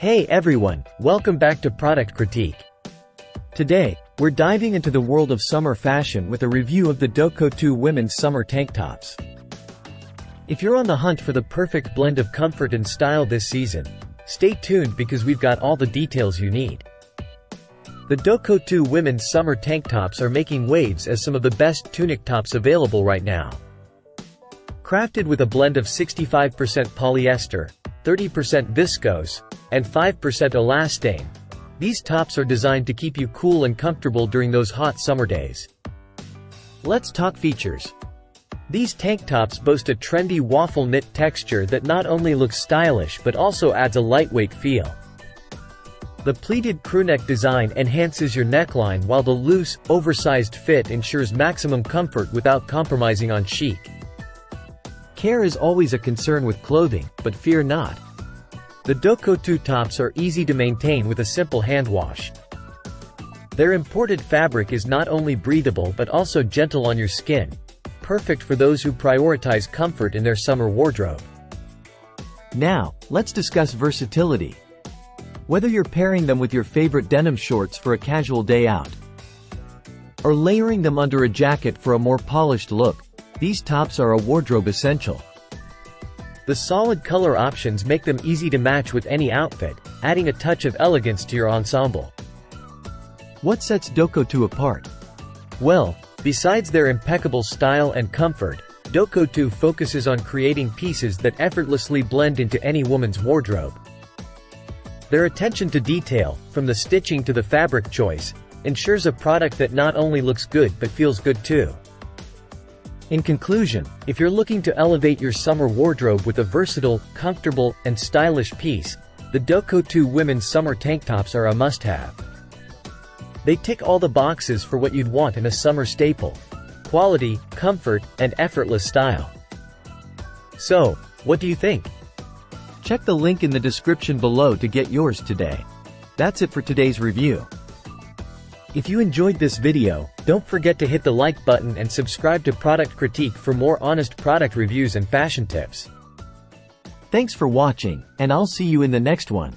Hey everyone, welcome back to Product Critique. Today, we're diving into the world of summer fashion with a review of the Doko 2 women's summer tank tops. If you're on the hunt for the perfect blend of comfort and style this season, stay tuned because we've got all the details you need. The Doko 2 women's summer tank tops are making waves as some of the best tunic tops available right now. Crafted with a blend of 65% polyester, 30% viscose, and 5% elastane, these tops are designed to keep you cool and comfortable during those hot summer days. Let's talk features. These tank tops boast a trendy waffle knit texture that not only looks stylish but also adds a lightweight feel. The pleated crewneck design enhances your neckline while the loose, oversized fit ensures maximum comfort without compromising on chic. Care is always a concern with clothing, but fear not. The Doko 2 tops are easy to maintain with a simple hand wash. Their imported fabric is not only breathable but also gentle on your skin, perfect for those who prioritize comfort in their summer wardrobe. Now, let's discuss versatility. Whether you're pairing them with your favorite denim shorts for a casual day out, or layering them under a jacket for a more polished look, these tops are a wardrobe essential. The solid color options make them easy to match with any outfit, adding a touch of elegance to your ensemble. What sets Doko 2 apart? Well, besides their impeccable style and comfort, Doko 2 focuses on creating pieces that effortlessly blend into any woman's wardrobe. Their attention to detail, from the stitching to the fabric choice, ensures a product that not only looks good but feels good too. In conclusion, if you're looking to elevate your summer wardrobe with a versatile, comfortable, and stylish piece, the Doko 2 women's summer tank tops are a must-have. They tick all the boxes for what you'd want in a summer staple: quality, comfort, and effortless style. So, what do you think? Check the link in the description below to get yours today. That's it for today's review. If you enjoyed this video, don't forget to hit the like button and subscribe to Product Critique for more honest product reviews and fashion tips. Thanks for watching, and I'll see you in the next one.